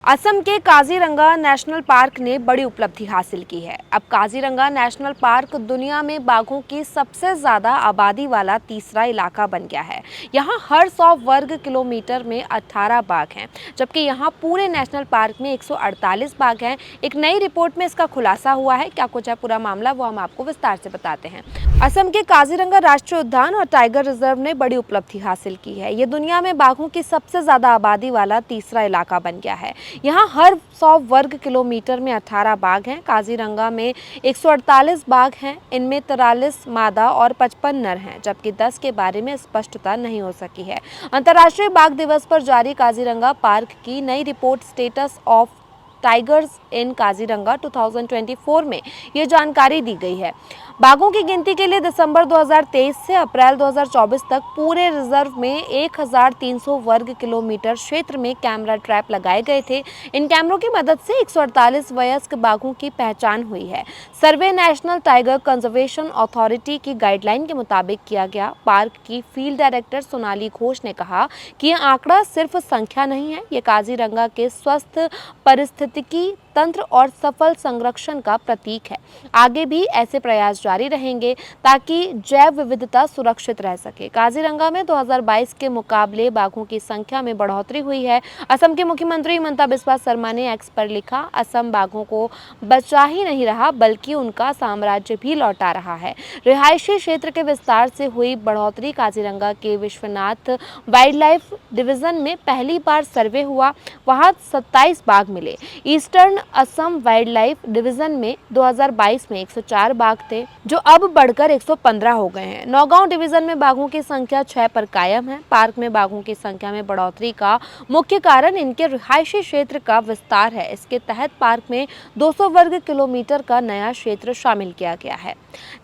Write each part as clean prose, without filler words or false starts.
असम के Kaziranga national park ने बड़ी उपलब्धि हासिल की है। अब काजीरंगा नेशनल पार्क दुनिया में बाघों की सबसे ज्यादा आबादी वाला तीसरा इलाका बन गया है। यहाँ हर 100 वर्ग किलोमीटर में 18 बाघ हैं, जबकि यहाँ पूरे नेशनल पार्क में 148 बाघ हैं। एक नई रिपोर्ट में इसका खुलासा हुआ है। क्या कुछ है पूरा मामला, वो हम आपको विस्तार से बताते हैं। असम के काजीरंगा राष्ट्रीय उद्यान और टाइगर रिजर्व ने बड़ी उपलब्धि हासिल की है। ये दुनिया में बाघों की सबसे ज्यादा आबादी वाला तीसरा इलाका बन गया है। यहाँ हर 100 वर्ग किलोमीटर में 18 बाघ हैं। काजीरंगा में 148 बाघ हैं। इनमें 43 मादा और 55 नर हैं, जबकि 10 के बारे में स्पष्टता नहीं हो सकी है। अंतर्राष्ट्रीय बाघ दिवस पर जारी काजीरंगा पार्क की नई रिपोर्ट स्टेटस ऑफ टाइगर्स इन काजीरंगा 2024 में ये जानकारी दी गई है। बाघों की गिनती के लिए दिसंबर 2023 से अप्रैल 2024 तक पूरे रिजर्व में 1300 वर्ग किलोमीटर क्षेत्र में कैमरा ट्रैप लगाए गए थे। इन कैमरों की मदद से 148 वयस्क बाघों की पहचान हुई है। सर्वे नेशनल टाइगर कंजर्वेशन अथॉरिटी की गाइडलाइन के मुताबिक किया गया। पार्क की फील्ड डायरेक्टर सोनाली घोष ने कहा कि यह आंकड़ा सिर्फ संख्या नहीं है, ये काजीरंगा के स्वस्थ पारिस्थितिकी तंत्र और सफल संरक्षण का प्रतीक है। आगे भी ऐसे प्रयास जारी रहेंगे ताकि जैव विविधता सुरक्षित रह सके। काजीरंगा में 2022 के मुकाबले बाघों की संख्या में बढ़ोतरी हुई है। असम के मुख्यमंत्री हिमंता बिस्वा शर्मा ने एक्स पर लिखा, असम बाघों को बचा ही नहीं रहा बल्कि उनका साम्राज्य भी लौटा रहा है। रिहायशी क्षेत्र के विस्तार से हुई बढ़ोतरी। काजीरंगा के विश्वनाथ वाइल्ड लाइफ डिवीजन में पहली बार सर्वे हुआ, वहां 27 बाघ मिले। Eastern Assam wild life division में 2022 में 104 बाघ थे, जो अब बढ़कर 115 हो गए हैं। नौगांव डिवीजन में बाघों की संख्या 6 पर कायम है। पार्क में बाघों की संख्या में बढ़ोतरी का मुख्य कारण इनके रिहायशी क्षेत्र का विस्तार है। इसके तहत पार्क में 200 वर्ग किलोमीटर का नया क्षेत्र शामिल किया गया है।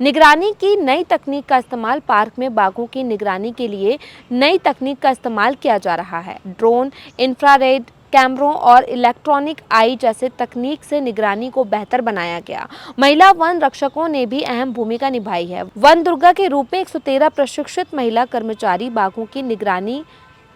निगरानी की नई तकनीक का इस्तेमाल। पार्क में बाघों की निगरानी के लिए नई तकनीक का इस्तेमाल किया जा रहा है। ड्रोन, इंफ्रारेड कैमरों और इलेक्ट्रॉनिक आई जैसे तकनीक से निगरानी को बेहतर बनाया गया। महिला वन रक्षकों ने भी अहम भूमिका निभाई है। वन दुर्गा के रूप में 113 प्रशिक्षित महिला कर्मचारी बाघों की निगरानी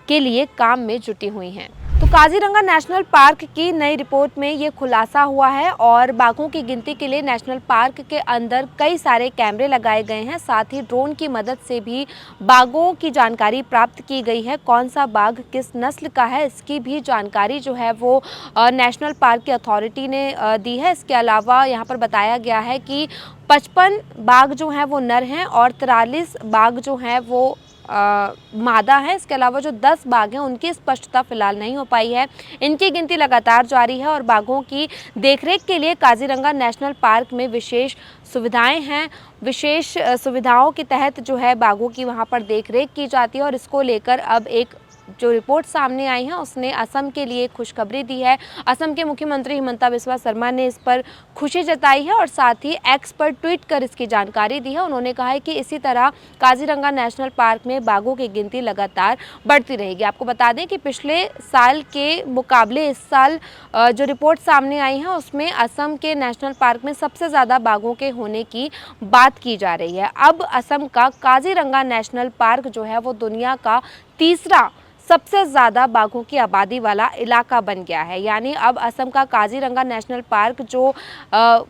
के लिए काम में जुटी हुई हैं। तो काजीरंगा नेशनल पार्क की नई रिपोर्ट में ये खुलासा हुआ है और बाघों की गिनती के लिए नेशनल पार्क के अंदर कई सारे कैमरे लगाए गए हैं। साथ ही ड्रोन की मदद से भी बाघों की जानकारी प्राप्त की गई है। कौन सा बाघ किस नस्ल का है, इसकी भी जानकारी जो है वो नेशनल पार्क की अथॉरिटी ने दी है। इसके अलावा यहाँ पर बताया गया है कि 55 बाघ जो हैं वो नर हैं और 43 बाघ जो हैं वो मादा है। इसके अलावा जो 10 बाघ हैं उनकी स्पष्टता फिलहाल नहीं हो पाई है। इनकी गिनती लगातार जारी है और बाघों की देखरेख के लिए काजीरंगा नेशनल पार्क में विशेष सुविधाएं हैं। विशेष सुविधाओं के तहत जो है बाघों की वहां पर देखरेख की जाती है और इसको लेकर अब एक जो रिपोर्ट सामने आई है उसने असम के लिए खुशखबरी दी है। असम के मुख्यमंत्री हिमंता बिस्वा शर्मा ने इस पर खुशी जताई है और साथ ही एक्स पर ट्वीट कर इसकी जानकारी दी है। उन्होंने कहा है कि इसी तरह काजीरंगा नेशनल पार्क में बाघों की गिनती लगातार बढ़ती रहेगी। आपको बता दें कि पिछले साल के मुकाबले इस साल जो रिपोर्ट सामने आई है उसमें असम के नेशनल पार्क में सबसे ज़्यादा बाघों के होने की बात की जा रही है। अब असम का काजीरंगा नेशनल पार्क जो है वो दुनिया का तीसरा सबसे ज़्यादा बाघों की आबादी वाला इलाका बन गया है। यानी अब असम का काजीरंगा नेशनल पार्क जो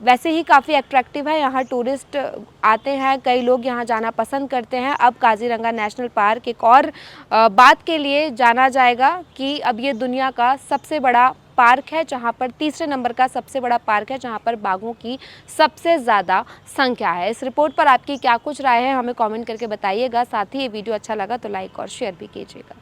वैसे ही काफ़ी अट्रैक्टिव है, यहाँ टूरिस्ट आते हैं, कई लोग यहाँ जाना पसंद करते हैं। अब काजीरंगा नेशनल पार्क एक और बात के लिए जाना जाएगा कि अब ये दुनिया का सबसे बड़ा पार्क है, जहाँ पर तीसरे नंबर का सबसे बड़ा पार्क है, जहाँ पर बाघों की सबसे ज़्यादा संख्या है। इस रिपोर्ट पर आपकी क्या कुछ राय है हमें कमेंट करके बताइएगा। साथ ही ये वीडियो अच्छा लगा तो लाइक और शेयर भी कीजिएगा।